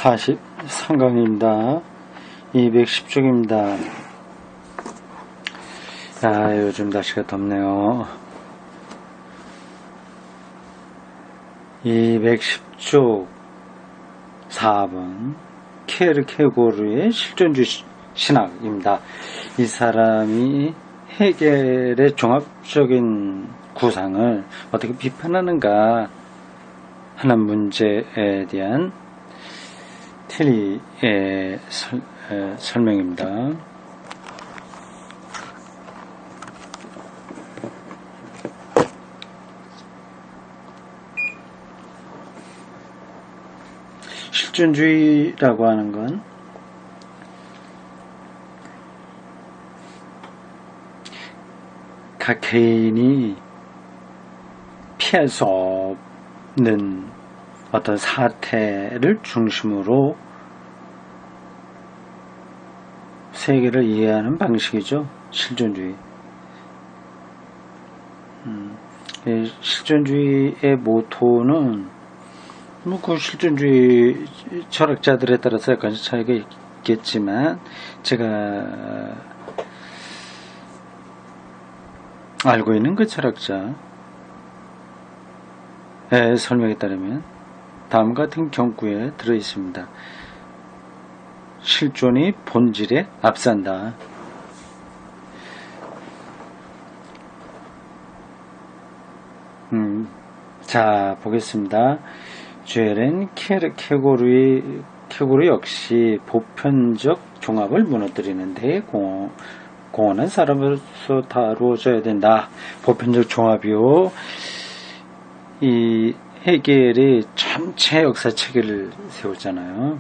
43강입니다. 210쪽입니다. 요즘 날씨가 덥네요. 210쪽 4번 케르케고르의 실존주의 신학입니다. 이 사람이 헤겔의 종합적인 구상을 어떻게 비판하는가 하는 문제에 대한 틀리의 설명입니다. 실존주의라고 하는 건 각 개인이 피할 수 없는 어떤 사태를 중심으로 세계를 이해하는 방식이죠. 실존주의. 실존주의의 모토는 그 실존주의 철학자들에 따라서 약간 차이가 있겠지만 제가 알고 있는 그 철학자의 설명에 따르면 다음 같은 경구에 들어있습니다. 실존이 본질에 앞선다. 자, 보겠습니다. 주엘은 케르케고르 역시 보편적 종합을 무너뜨리는 데 공헌한 사람으로서 다루어져야 된다. 보편적 종합이요. 이 헤겔이 전체 역사 체계를 세웠잖아요.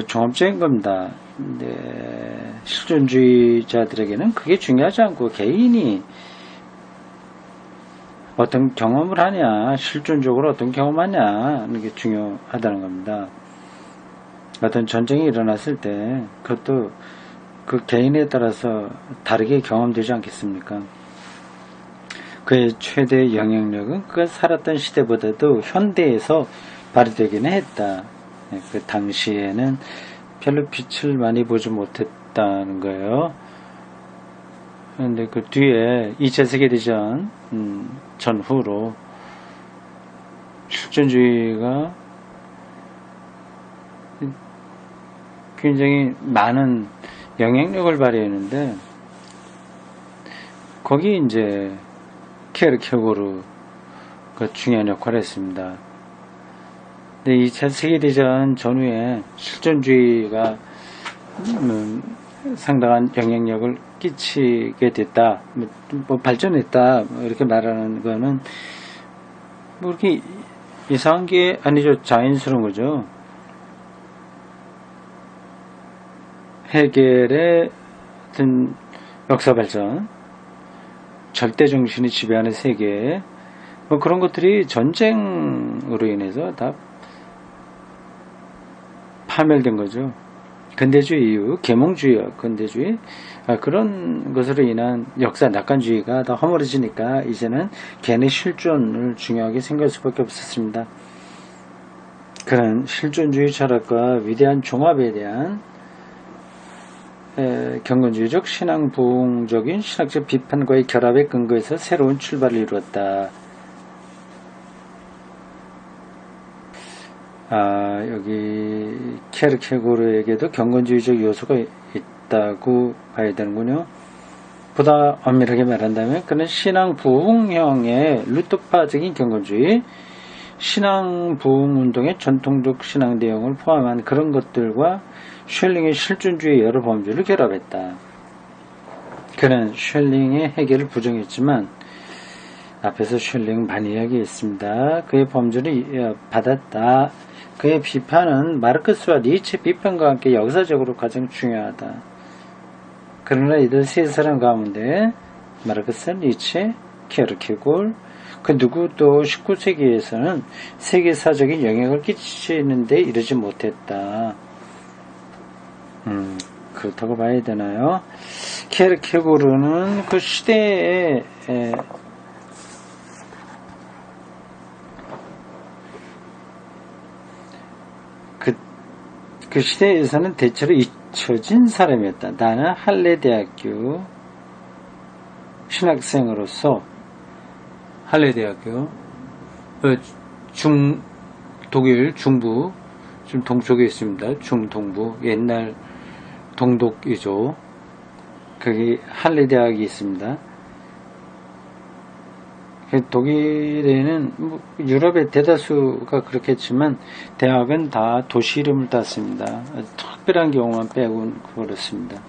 종합적인 겁니다. 근데 실존주의자들에게는 그게 중요하지 않고 개인이 어떤 경험을 하냐, 실존적으로 어떤 경험하냐 하는 게 중요하다는 겁니다. 어떤 전쟁이 일어났을 때 그것도 그 개인에 따라서 다르게 경험되지 않겠습니까? 그의 최대 영향력은 그가 살았던 시대보다도 현대에서 발휘되기는 했다. 그 당시에는 별로 빛을 많이 보지 못했다는 거예요. 그런데 그 뒤에 2차 세계대전 전후로 실존주의가 굉장히 많은 영향력을 발휘했는데 거기 이제 케르케고르가 중요한 역할을 했습니다. 근데 2차 세계대전 전후에 실존주의가 상당한 영향력을 끼치게 됐다, 뭐 발전했다, 이렇게 말하는 거는 뭐 이렇게 이상한 게 아니죠. 자연스러운 거죠. 헤겔의 어떤 역사 발전, 절대 정신이 지배하는 세계, 뭐 그런 것들이 전쟁으로 인해서 다 파멸된 거죠. 근대주의 이후 계몽주의와 근대주의 그런 것으로 인한 역사 낙관주의가 다 허물어지니까 이제는 개인의 실존을 중요하게 생각할 수밖에 없었습니다. 그런 실존주의 철학과 위대한 종합에 대한 경건주의적 신앙 부흥적인 신학적 비판과의 결합의 근거에서 새로운 출발을 이루었다. 여기 케르케고르에게도 경건주의적 요소가 있다고 봐야 되는군요. 보다 엄밀하게 말한다면 그는 신앙 부흥형의 루터파적인 경건주의, 신앙 부흥 운동의 전통적 신앙 내용을 포함한 그런 것들과 쉘링의 실존주의 여러 범주를 결합했다. 그는 쉘링의 해결을 부정했지만 앞에서 쉘링 많이 이야기했습니다. 그의 범주를 받았다. 그의 비판은 마르크스와 니체 비판과 함께 역사적으로 가장 중요하다. 그러나 이들 세 사람 가운데 마르크스, 니체, 케르케고르 그 누구도 19세기에서는 세계사적인 영향을 끼치는 데 이르지 못했다. 그렇다고 봐야 되나요? 케르케고르는 그 시대에 그 시대에서는 대체로 잊혀진 사람이었다. 나는 할레대학교 신학생으로서 할레대학교 독일 중부 좀 동쪽에 있습니다. 중동부 옛날 동독이죠. 거기 할레대학이 있습니다. 독일에는 유럽의 대다수가 그렇겠지만 대학은 다 도시 이름을 땄습니다. 특별한 경우만 빼고는 그렇습니다.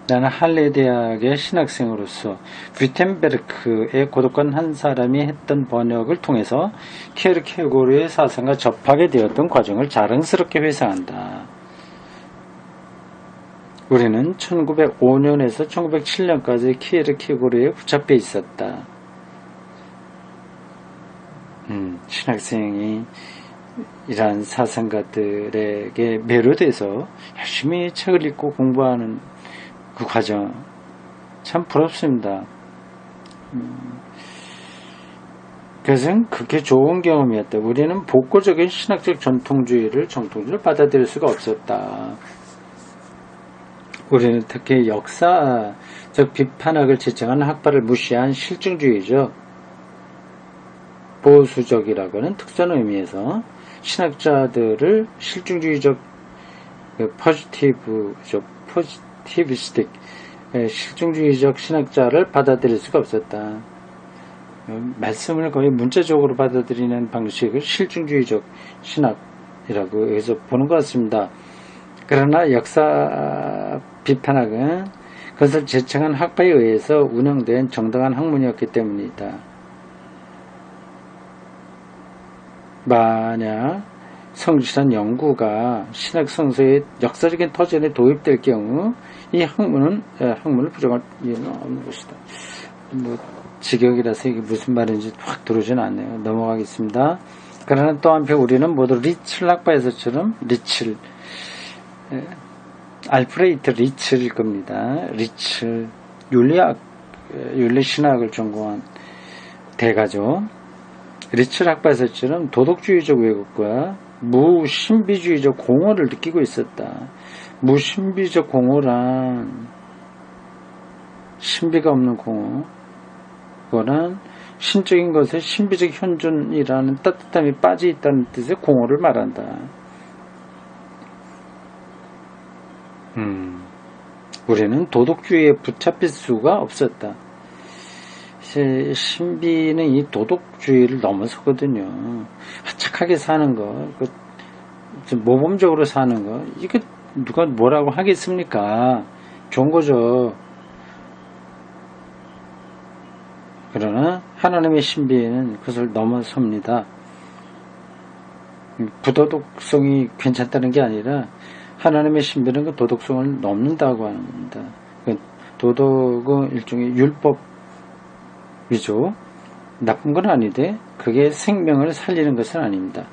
나는 할레 대학의 신학생으로서 뷰텐베르크의 고독한 한 사람이 했던 번역을 통해서 키에르케고르의 사상과 접하게 되었던 과정을 자랑스럽게 회상한다. 우리는 1905년에서 1907년까지 키에르케고르에 붙잡혀 있었다. 신학생이 이러한 사상가들에게 매료돼서 열심히 책을 읽고 공부하는 그 과정 참 부럽습니다. 그것은 그렇게 좋은 경험이었다. 우리는 복고적인 신학적 정통주의를 받아들일 수가 없었다. 우리는 특히 역사적 비판학을 제청하는 학파를 무시한 실증주의죠. 보수적이라고는 특수한 의미에서 신학자들을 실증주의적 포지티비스틱 실증주의적 신학자를 받아들일 수가 없었다. 말씀을 거의 문자적으로 받아들이는 방식을 실증주의적 신학이라고 여기서 보는 것 같습니다. 그러나 역사 비판학은 그것을 제청한 학파에 의해서 운영된 정당한 학문이었기 때문이다. 만약 성실한 연구가 신학 성서의 역사적인 터전에 도입될 경우 이 학문을 부정할 이유는 없는 것이다. 직역이라서 이게 무슨 말인지 확 들어오지는 않네요. 넘어가겠습니다. 그러나 또 한편 우리는 모두 리첼 학파에서처럼 알프레이트 리첼일 겁니다. 리첼 윤리신학을 전공한 대가죠. 리첼 학파에서처럼 도덕주의적 왜곡과 무신비주의적 공허를 느끼고 있었다. 무신비적 공허란 신비가 없는 공허, 그거는 신적인 것에 신비적 현존이라는 따뜻함이 빠져 있다는 뜻의 공허를 말한다. 우리는 도덕주의에 붙잡힐 수가 없었다. 신비는 이 도덕주의를 넘어서거든요. 착하게 사는 거, 모범적으로 사는 거, 이거 누가 뭐라고 하겠습니까? 좋은 거죠. 그러나 하나님의 신비는 그것을 넘어섭니다. 부도덕성이 괜찮다는 게 아니라 하나님의 신비는 그 도덕성을 넘는다고 합니다. 도덕은 일종의 율법이죠. 나쁜 건 아닌데 그게 생명을 살리는 것은 아닙니다.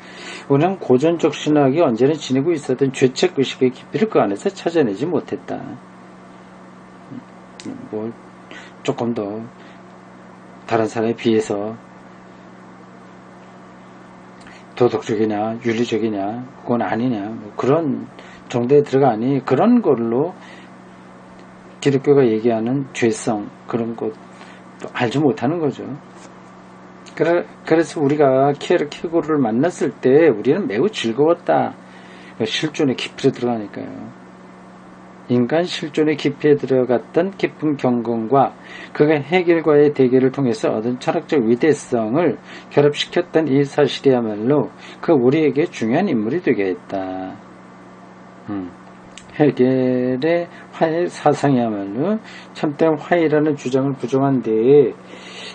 우리는 고전적 신학이 언제나 지니고 있었던 죄책의식의 깊이를 그 안에서 찾아내지 못했다. 조금 더 다른 사람에 비해서 도덕적이냐 윤리적이냐 그건 아니냐 그런 정도에 들어가니 그런 걸로 기독교가 얘기하는 죄성 그런 것 알지 못하는 거죠. 그래서 우리가 키에르케고르를 만났을 때 우리는 매우 즐거웠다. 실존의 깊이에 들어가니까요. 인간 실존의 깊이에 들어갔던 깊은 경건과 그가 해겔과의 대결을 통해서 얻은 철학적 위대성을 결합시켰던 이 사실이야말로 그 우리에게 중요한 인물이 되게 했다. 해겔의 화해 사상이야말로 참된 화해라는 주장을 부정한 데에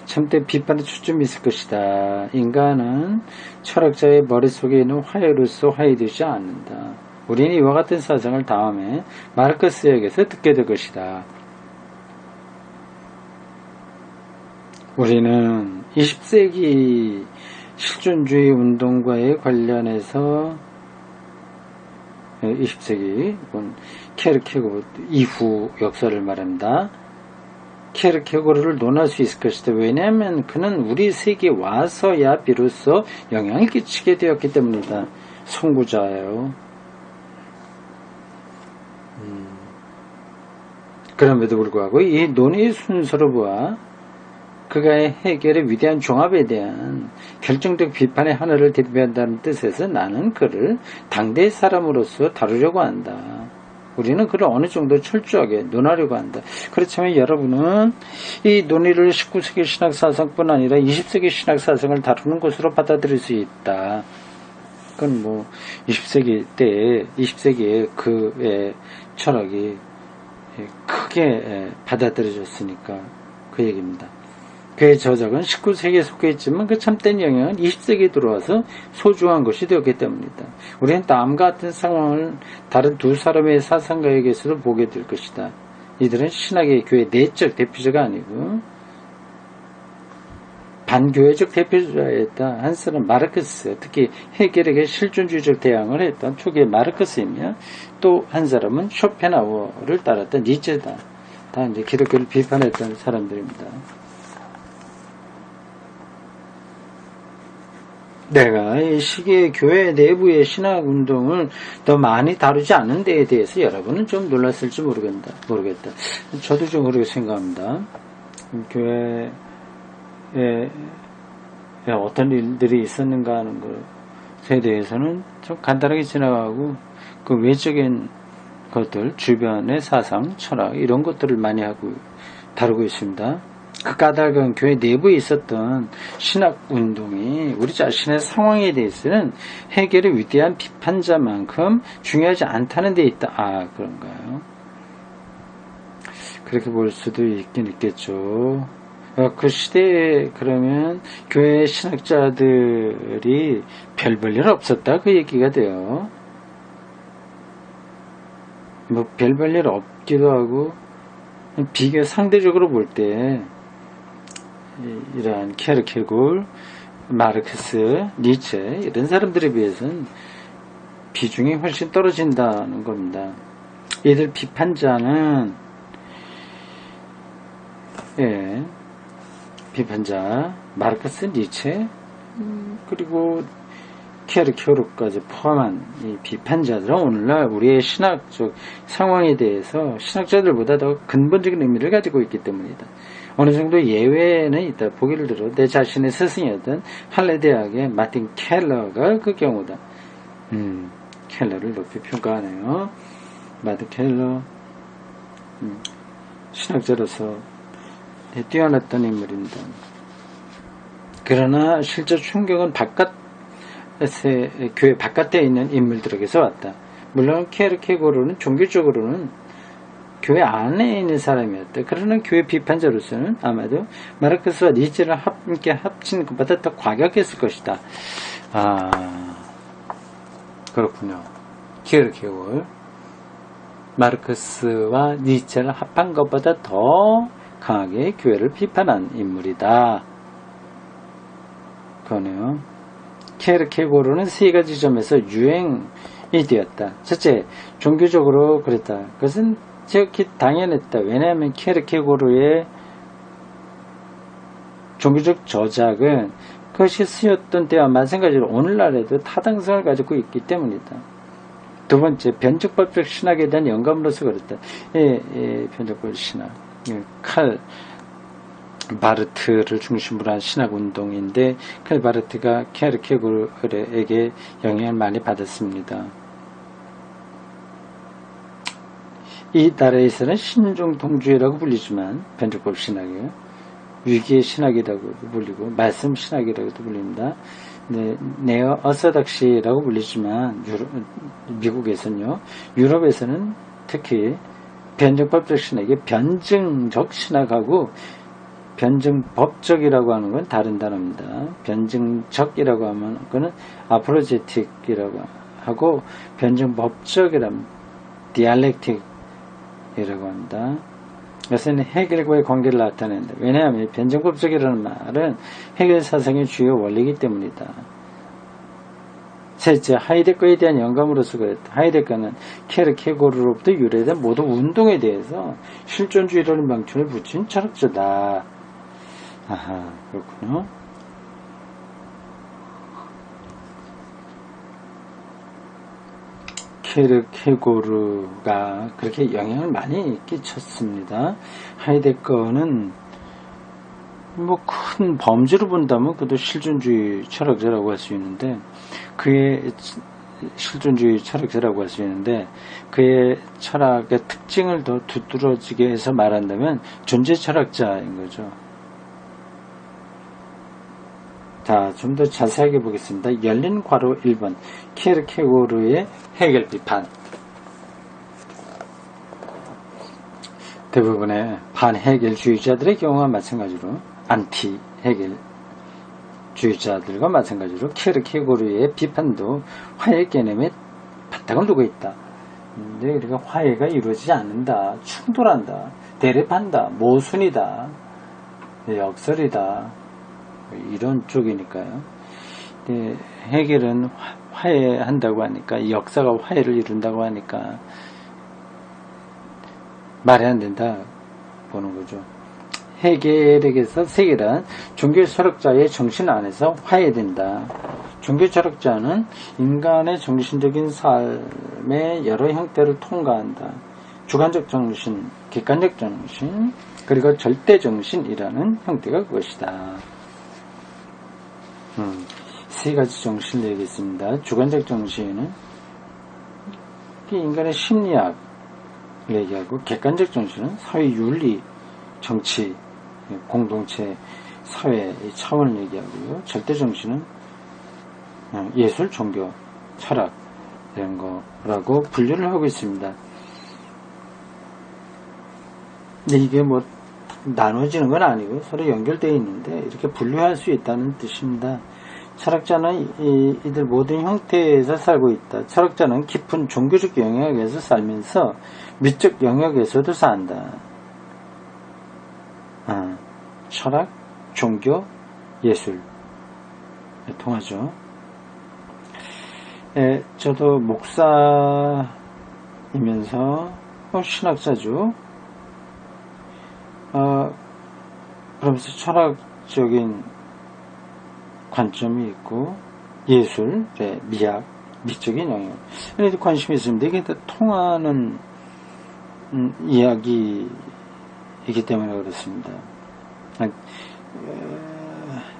참된 비판의 초점이 있을 것이다. 인간은 철학자의 머릿속에 있는 화해로서 화해되지 않는다. 우리는 이와 같은 사상을 다음에 마르크스에게서 듣게 될 것이다. 우리는 20세기 실존주의 운동과의 관련해서 20세기 키에르케고르 이후 역사를 말합니다. 키에르케고르를 논할 수 있을 것이다. 왜냐하면 그는 우리 세계에 와서야 비로소 영향을 끼치게 되었기 때문이다. 선구자예요. 그럼에도 불구하고 이 논의 순서로 보아 그가의 해결의 위대한 종합에 대한 결정적 비판의 하나를 대표한다는 뜻에서 나는 그를 당대의 사람으로서 다루려고 한다. 우리는 그를 어느 정도 철저하게 논하려고 한다. 그렇지만 여러분은 이 논의를 19세기 신학사상뿐 아니라 20세기 신학사상을 다루는 것으로 받아들일 수 있다. 그건 뭐 20세기에 그의 철학이 크게 받아들여졌으니까 그 얘기입니다. 그의 저작은 19세기에 속해 있지만 그 참된 영향은 20세기에 들어와서 소중한 것이 되었기 때문이다. 우리는 다음과 같은 상황을 다른 두 사람의 사상가에게서도 보게 될 것이다. 이들은 신학의 교회 내적 대표자가 아니고 반교회적 대표자였다. 한 사람은 마르크스, 특히 헤겔에게 실존주의적 대항을 했던 초기의 마르크스이며 또 한 사람은 쇼펜하우어를 따랐던 니체다. 다 이제 기독교를 비판했던 사람들입니다. 내가 이 시기의 교회 내부의 신학운동을 더 많이 다루지 않은 데에 대해서 여러분은 좀 놀랐을지 모르겠다. 저도 좀 그렇게 생각합니다. 교회에 어떤 일들이 있었는가 하는 것에 대해서는 좀 간단하게 지나가고 그 외적인 것들, 주변의 사상, 철학 이런 것들을 많이 다루고 있습니다. 그 까닭은 교회 내부에 있었던 신학운동이 우리 자신의 상황에 대해서는 해결의 위대한 비판자만큼 중요하지 않다는 데 있다. 아, 그런가요? 그렇게 볼 수도 있긴 있겠죠. 그 시대에 그러면 교회 신학자들이 별 볼 일 없었다 그 얘기가 돼요. 뭐 별 볼 일 없기도 하고 비교 상대적으로 볼 때 이러한 케르케골, 마르크스, 니체 이런 사람들에 비해서는 비중이 훨씬 떨어진다는 겁니다. 이들 비판자는 비판자 마르크스, 니체 그리고 케르케골까지 포함한 이 비판자들은 오늘날 우리의 신학적 상황에 대해서 신학자들보다 더 근본적인 의미를 가지고 있기 때문이다. 어느 정도 예외는 있다. 보기를 들어 내 자신의 스승이었던 할레 대학의 마틴 켈러가 그 경우다. 켈러를 높이 평가하네요. 마틴 켈러 신학자로서 뛰어났던 인물입니다. 그러나 실제 충격은 교회 바깥에 있는 인물들에게서 왔다. 물론 케르케고르는 종교적으로는 교회 안에 있는 사람이었다. 그러나 교회 비판자로서는 아마도 마르크스와 니체를 함께 합친 것보다 더 과격했을 것이다. 아, 그렇군요. 케르케고르 마르크스와 니체를 합한 것보다 더 강하게 교회를 비판한 인물이다. 그러네요. 케르케고르는 세 가지 점에서 유행이 되었다. 첫째, 종교적으로 그랬다. 그것은 지극히 당연했다. 왜냐하면 케르케고르의 종교적 저작은 그것이 쓰였던 때와 마찬가지로 오늘날에도 타당성을 가지고 있기 때문이다. 두 번째, 변증법적 신학에 대한 영감으로서 그랬다. 변증법 신학. 칼 바르트를 중심으로 한 신학운동인데 칼 바르트가 케르케고르에게 영향을 많이 받았습니다. 이 나라에서는 신종통주의라고 불리지만 변증법 신학이에요. 위기의 신학이라고 불리고 말씀 신학이라고도 불립니다. 네어 어서덕시라고 불리지만 미국에서는요. 유럽에서는 특히 변증법적 신학이 변증적 신학하고 변증법적이라고 하는 건 다른 단어입니다. 변증적이라고 하면 그거는 아포로제틱이라고 하고 변증법적이라면 디알렉틱이라고 합니다. 그것은 해결과의 관계를 나타낸다. 왜냐하면 변증법적이라는 말은 해결 사상의 주요 원리이기 때문이다. 셋째, 하이데거에 대한 영감으로서 그랬다. 하이데거는 케르케고르로부터 유래된 모든 운동에 대해서 실존주의라는 방침을 붙인 철학자다. 아하, 그렇군요. 케르케고르가 그렇게 영향을 많이 끼쳤습니다. 하이데거는 뭐 큰 범주로 본다면 그도 실존주의 철학자라고 할 수 있는데 그의 실존주의 철학자라고 할 수 있는데 그의 철학의 특징을 더 두드러지게 해서 말한다면 존재 철학자인 거죠. 자, 좀 더 자세하게 보겠습니다. 열린 괄호 1번 케르케고르의 해겔 비판. 대부분의 반해겔주의자들의 경우와 마찬가지로 안티 해겔주의자들과 마찬가지로 케르케고르의 비판도 화해 개념에 바탕을 두고 있다. 근데 우리가 화해가 이루어지지 않는다, 충돌한다, 대립한다, 모순이다, 역설이다, 이런 쪽이니까요. 해겔은 화해한다고 하니까, 역사가 화해를 이룬다고 하니까 말이 안 된다 보는 거죠. 해겔에게서 세계란 종교 철학자의 정신 안에서 화해된다. 종교 철학자는 인간의 정신적인 삶의 여러 형태를 통과한다. 주관적 정신, 객관적 정신, 그리고 절대 정신이라는 형태가 그것이다. 세 가지 정신을 얘기했습니다. 주관적 정신은 인간의 심리학 얘기하고, 객관적 정신은 사회 윤리, 정치, 공동체, 사회 차원을 얘기하고요. 절대 정신은 예술, 종교, 철학 이런 거라고 분류를 하고 있습니다. 근데 이게 뭐 나눠지는 건 아니고 서로 연결되어 있는데 이렇게 분류할 수 있다는 뜻입니다. 철학자는 이들 모든 형태에서 살고 있다. 철학자는 깊은 종교적 영역에서 살면서 미적 영역에서도 산다. 철학, 종교, 예술 통하죠. 저도 목사이면서 신학자죠. 그러면서 철학적인 관점이 있고 예술, 미학, 미적인 영역 이런 데 관심이 있습니다. 이게 다 통하는 이야기이기 때문에 그렇습니다.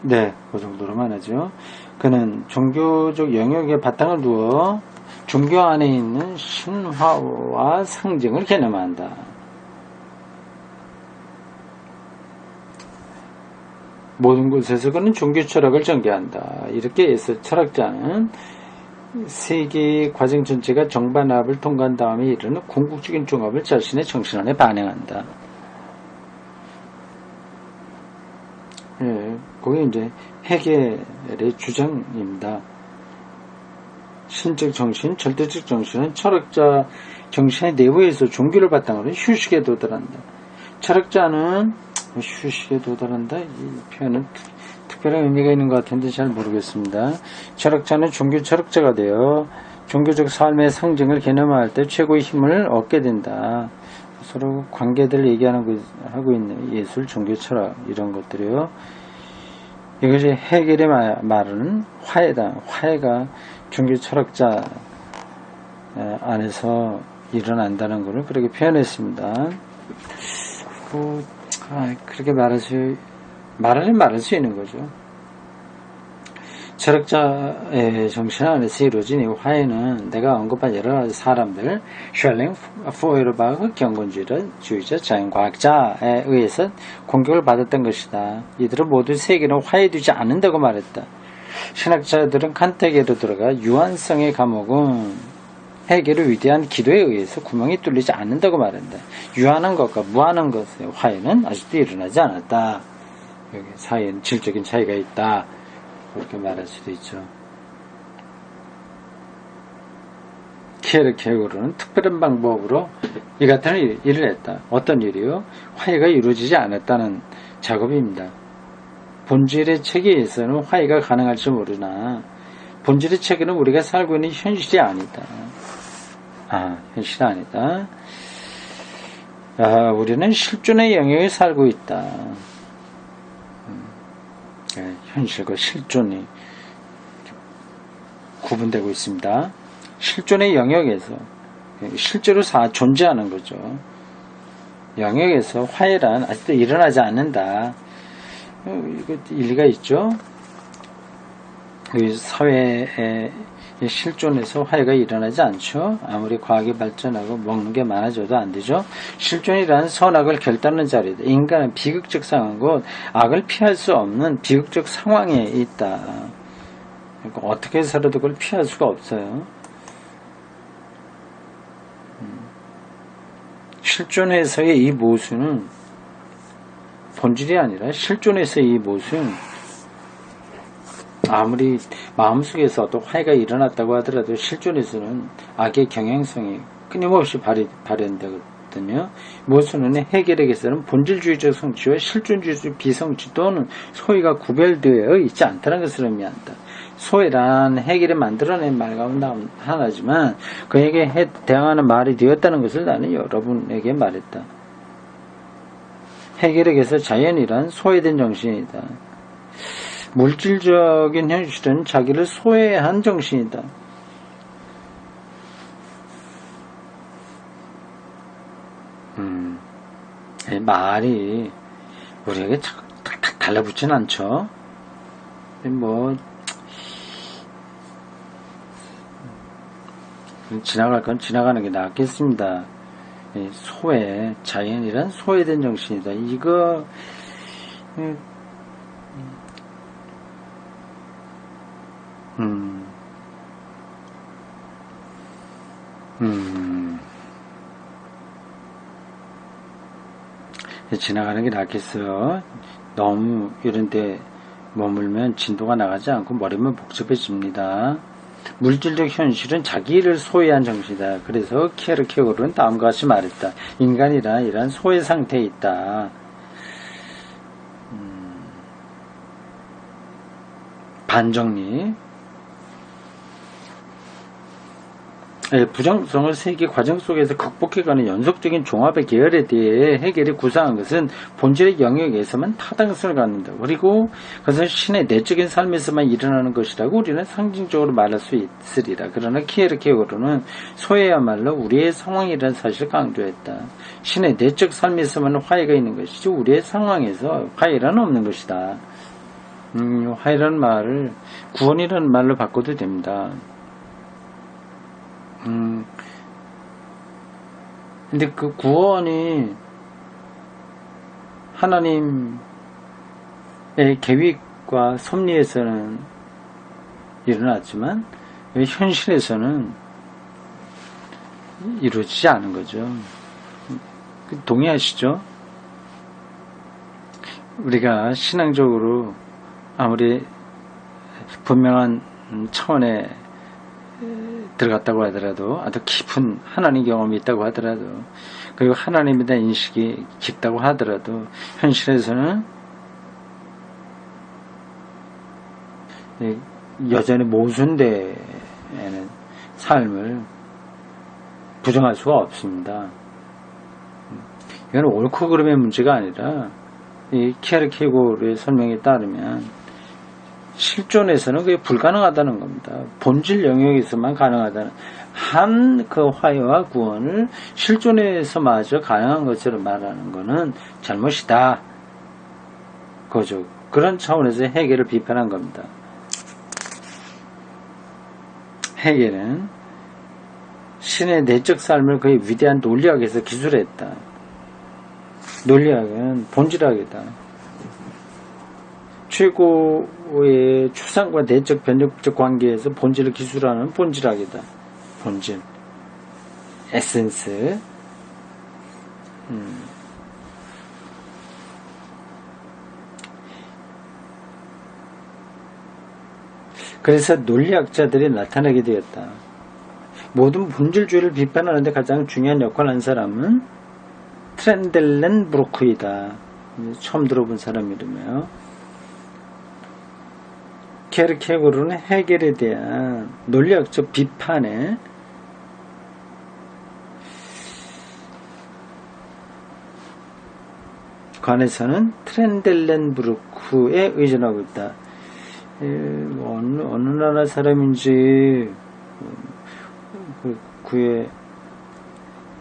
네, 그 정도로만 하죠. 그는 종교적 영역에 바탕을 두어 종교 안에 있는 신화와 상징을 개념한다. 모든 곳에서 그는 종교 철학을 전개한다. 이렇게 해서 철학자는 세계의 과정 전체가 정반합을 통과한 다음에 이르는 궁극적인 종합을 자신의 정신 안에 반영한다. 그게 이제 해겔의 주장입니다. 신적 정신, 절대적 정신은 철학자 정신의 내부에서 종교를 바탕으로 휴식에 도달한다. 철학자는 휴식에 도달한다? 이 표현은 특별한 의미가 있는 것 같은데 잘 모르겠습니다. 철학자는 종교 철학자가 되어 종교적 삶의 상징을 개념화할 때 최고의 힘을 얻게 된다. 서로 관계들을 얘기하고 있는 예술, 종교, 철학 이런 것들이요. 이것이 해겔의 말은 화해다. 화해가 종교 철학자 안에서 일어난다는 것을 그렇게 표현했습니다. 그렇게 말할 수 있는 거죠. 철학자의 정신 안에서 이루어진 이 화해는 내가 언급한 여러 가지 사람들, 셜링, 포이르바흐, 경건주의자, 자연과학자에 의해서 공격을 받았던 것이다. 이들은 모두 세계는 화해되지 않는다고 말했다. 신학자들은 칸트에게로 들어가 유한성의 감옥은 해겔의 위대한 기도에 의해서 구멍이 뚫리지 않는다고 말한다. 유한한 것과 무한한 것의 화해는 아직도 일어나지 않았다. 여기 사이에는 질적인 차이가 있다. 그렇게 말할 수도 있죠. 케르케고르는 특별한 방법으로 이 같은 일을 했다. 어떤 일이요? 화해가 이루어지지 않았다는 작업입니다. 본질의 체계에서는 화해가 가능할지 모르나 본질의 체계는 우리가 살고 있는 현실이 아니다. 현실이 아니다. 우리는 실존의 영역에 살고 있다. 현실과 실존이 구분되고 있습니다. 실존의 영역에서 실제로 존재하는 거죠. 영역에서 화해란 아직도 일어나지 않는다. 이거 일리가 있죠. 사회의 실존에서 화해가 일어나지 않죠. 아무리 과학이 발전하고 먹는 게 많아져도 안 되죠. 실존이란 선악을 결단하는 자리다. 인간은 비극적 상황, 곧 악을 피할 수 없는 비극적 상황에 있다. 그러니까 어떻게 해서라도 그걸 피할 수가 없어요. 실존에서의 이 모순은 본질이 아니라 실존에서의 이 모순, 아무리 마음속에서 또 화해가 일어났다고 하더라도 실존에서는 악의 경향성이 끊임없이 발현되거든요. 모순은 해결에게서는 본질주의적 성취와 실존주의적 비성취 또는 소위가 구별되어 있지 않다는 것을 의미한다. 소외란 해결에 만들어낸 말 가운데 하나지만 그에게 대항하는 말이 되었다는 것을 나는 여러분에게 말했다. 해결에게서 자연이란 소외된 정신이다. 물질적인 현실은 자기를 소외한 정신이다. 말이 우리에게 탁탁 달라붙진 않죠. 지나갈 건 지나가는 게 낫겠습니다. 소외, 자연이란 소외된 정신이다. 이거 지나가는 게 낫겠어요. 너무 이런데 머물면 진도가 나가지 않고 머리만 복잡해집니다. 물질적 현실은 자기를 소외한 정신이다. 그래서 키에르케고르는 다음과 같이 말했다. 인간이란 이러한 소외 상태에 있다. 반정리. 부정성을 세계 과정 속에서 극복해가는 연속적인 종합의 계열에 대해 해결이 구상한 것은 본질의 영역에서만 타당성을 갖는다. 그리고 그것은 신의 내적인 삶에서만 일어나는 것이라고 우리는 상징적으로 말할 수 있으리라. 그러나 키에르케고르는 소외야말로 우리의 상황이라는 사실을 강조했다. 신의 내적 삶에서만 화해가 있는 것이지 우리의 상황에서 화해란 없는 것이다. 화해라는 말을 구원이라는 말로 바꿔도 됩니다. 근데 그 구원이 하나님의 계획과 섭리에서는 일어났지만 현실에서는 이루어지지 않은 거죠. 동의하시죠? 우리가 신앙적으로 아무리 분명한 차원에 들어갔다고 하더라도 아주 깊은 하나님 경험이 있다고 하더라도 그리고 하나님에 대한 인식이 깊다고 하더라도 현실에서는 여전히 모순되는 삶을 부정할 수가 없습니다. 이건 옳고 그름의 문제가 아니라 이 키에르케고르의 설명에 따르면 실존에서는 그게 불가능하다는 겁니다. 본질 영역에서만 가능하다는 한 그 화해와 구원을 실존에서마저 가능한 것처럼 말하는 것은 잘못이다. 그죠. 그런 차원에서 해겔을 비판한 겁니다. 해겔은 신의 내적 삶을 그의 위대한 논리학에서 기술했다. 논리학은 본질학이다. 최고의 추상과 내적 변력적 관계에서 본질을 기술하는 본질학이다. 본질, 에센스. 그래서 논리학자들이 나타나게 되었다. 모든 본질주의를 비판하는데 가장 중요한 역할을 한 사람은 트렌델렌브루크이다. 처음 들어본 사람 이름이에요. 키에르케고르는 해겔에 대한 논리학적 비판에 관해서는 트렌델렌브루크에 의존하고 있다. 어느 나라 사람인지 그의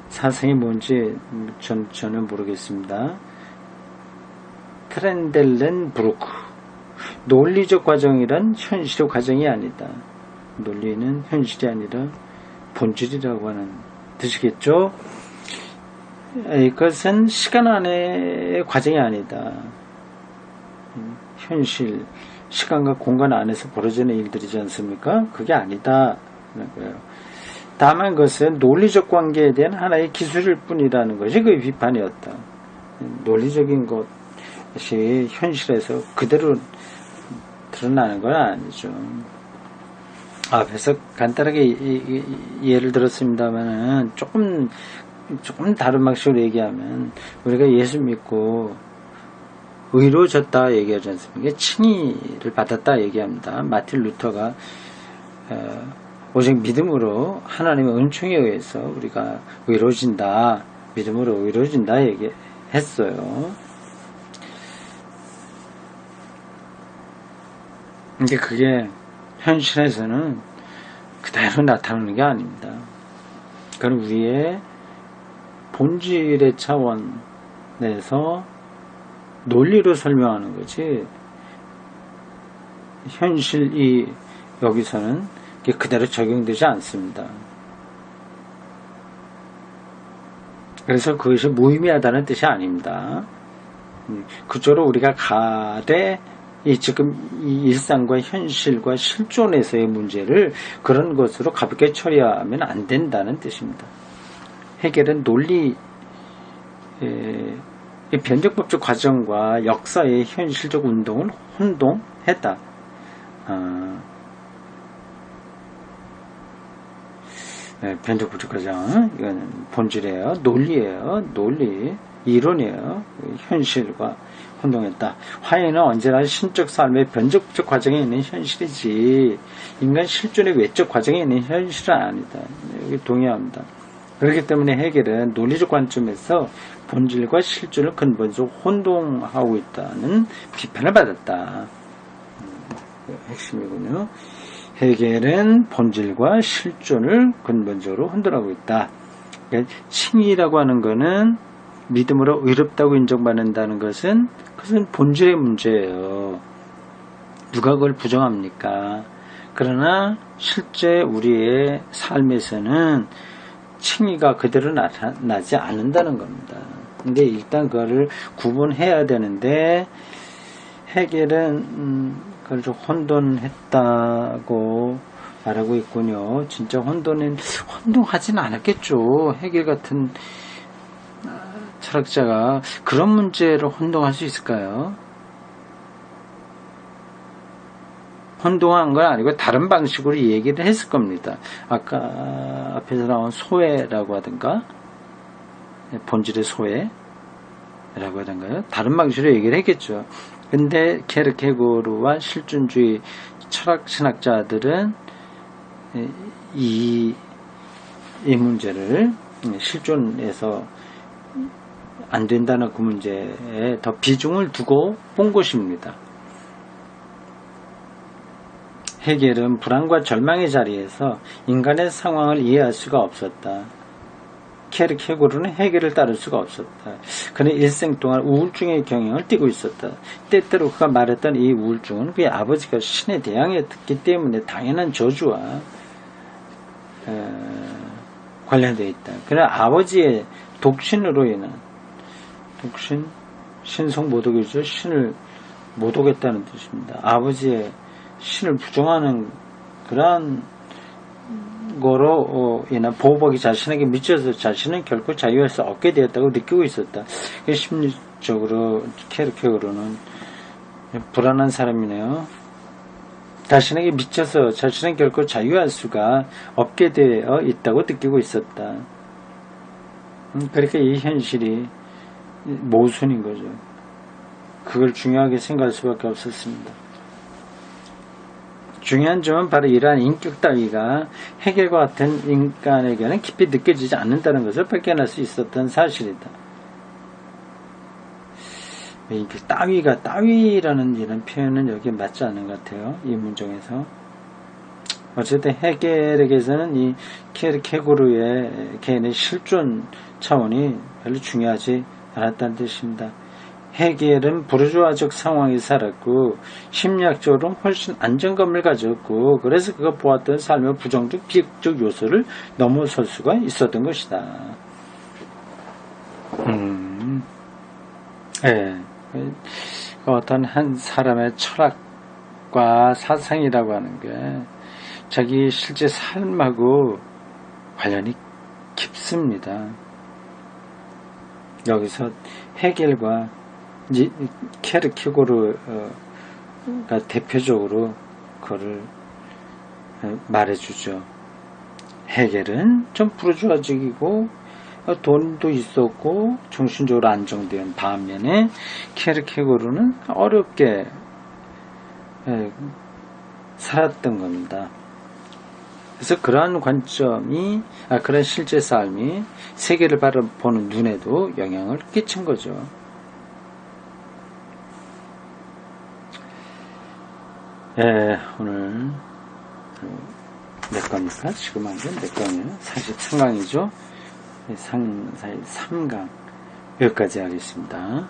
사상이 뭔지 저는 모르겠습니다. 트렌델렌브루크. 논리적 과정이란 현실의 과정이 아니다. 논리는 현실이 아니라 본질이라고 하는 뜻이겠죠. 이것은 시간 안의 과정이 아니다. 현실, 시간과 공간 안에서 벌어지는 일들이지 않습니까? 그게 아니다. 다만 그것은 논리적 관계에 대한 하나의 기술일 뿐이라는 것이 그의 비판이었다. 논리적인 것이 현실에서 그대로 드러나는 건 아니죠. 앞에서 간단하게 예를 들었습니다만은 조금 다른 방식으로 얘기하면 우리가 예수 믿고 의로워졌다 얘기하지 않습니까? 칭의를 받았다 얘기합니다. 마틴 루터가 오직 믿음으로 하나님의 은총에 의해서 우리가 의로워진다, 믿음으로 의로워진다 얘기했어요. 근데 그게 현실에서는 그대로 나타나는 게 아닙니다. 그건 우리의 본질의 차원에서 논리로 설명하는 거지, 현실이 여기서는 그대로 적용되지 않습니다. 그래서 그것이 무의미하다는 뜻이 아닙니다. 그쪽으로 우리가 가되 지금 이 일상과 현실과 실존에서의 문제를 그런 것으로 가볍게 처리하면 안 된다는 뜻입니다. 해결은 논리, 변적법적 과정과 역사의 현실적 운동을 혼동했다. 변적법적 과정, 이건 본질이에요. 논리예요. 논리, 이론이에요. 현실과 혼동했다. 화해는 언제나 신적 삶의 변적법적 과정에 있는 현실이지 인간 실존의 외적 과정에 있는 현실은 아니다. 여기 동의합니다. 그렇기 때문에 해결은 논리적 관점에서 본질과 실존을 근본적으로 혼동하고 있다는 비판을 받았다. 핵심이군요. 해결은 본질과 실존을 근본적으로 혼동하고 있다. 그러니까 칭의라고 하는 것은 믿음으로 의롭다고 인정받는다는 것은 그것은 본질의 문제예요. 누가 그걸 부정합니까? 그러나 실제 우리의 삶에서는 칭의가 그대로 나타나지 않는다는 겁니다. 근데 일단 그거를 구분해야 되는데 해결은 그걸 좀 혼돈했다고 말하고 있군요. 진짜 혼동하진 않았겠죠. 해결 같은 철학자가 그런 문제를 혼동할 수 있을까요? 혼동한 건 아니고 다른 방식으로 얘기를 했을 겁니다. 아까 앞에서 나온 소외라고 하던가 본질의 소외라고 하던가요? 다른 방식으로 얘기를 했겠죠. 근데 케르케고르와 실존주의 철학 신학자들은 이 문제를 실존에서 안 된다는 그 문제에 더 비중을 두고 본 것입니다. 해겔은 불안과 절망의 자리에서 인간의 상황을 이해할 수가 없었다. 케르케고르는 해겔을 따를 수가 없었다. 그는 일생 동안 우울증의 경향을 띠고 있었다. 때때로 그가 말했던 이 우울증은 그의 아버지가 신에 대항했기 때문에 당연한 저주와 관련되어 있다. 그러나 아버지의 독신으로 인한 신성모독이죠. 신을 모독했다는 뜻입니다. 아버지의 신을 부정하는 그러한 거로 인한 보복이 자신에게 미쳐서 자신은 결코 자유할 수 없게 되었다고 느끼고 있었다. 심리적으로 케르케고르는 불안한 사람이네요. 자신에게 미쳐서 자신은 결코 자유할 수가 없게 되어 있다고 느끼고 있었다. 그러니까 이 현실이 모순인 거죠. 그걸 중요하게 생각할 수밖에 없었습니다. 중요한 점은 바로 이러한 인격 따위가 해겔과 같은 인간에게는 깊이 느껴지지 않는다는 것을 발견할 수 있었던 사실이다. 인격 따위라는 이런 표현은 여기에 맞지 않는 것 같아요. 이 문장에서. 어쨌든 해겔에게서는 이 키에르케고르의 개인의 실존 차원이 별로 중요하지 않았다는 뜻입니다. 해겔은 부르주아적 상황에 살았고 심리학적으로 훨씬 안정감을 가졌고 그래서 그가 보았던 삶의 부정적 비극적 요소를 넘어설 수가 있었던 것이다. 예. 어떤 한 사람의 철학과 사상이라고 하는 게 자기 실제 삶하고 관련이 깊습니다. 여기서 해겔과 케르케고르가 대표적으로 그거를 말해주죠. 해겔은 좀 부르주아적이고 돈도 있었고 정신적으로 안정된 반면에 케르케고르는 어렵게 살았던 겁니다. 그래서 그러한 관점이 그런 실제 삶이 세계를 바라보는 눈에도 영향을 끼친 거죠. 오늘 몇 강입니까? 지금 한 건 몇 강이에요? 43강이죠? 3강 여기까지 하겠습니다.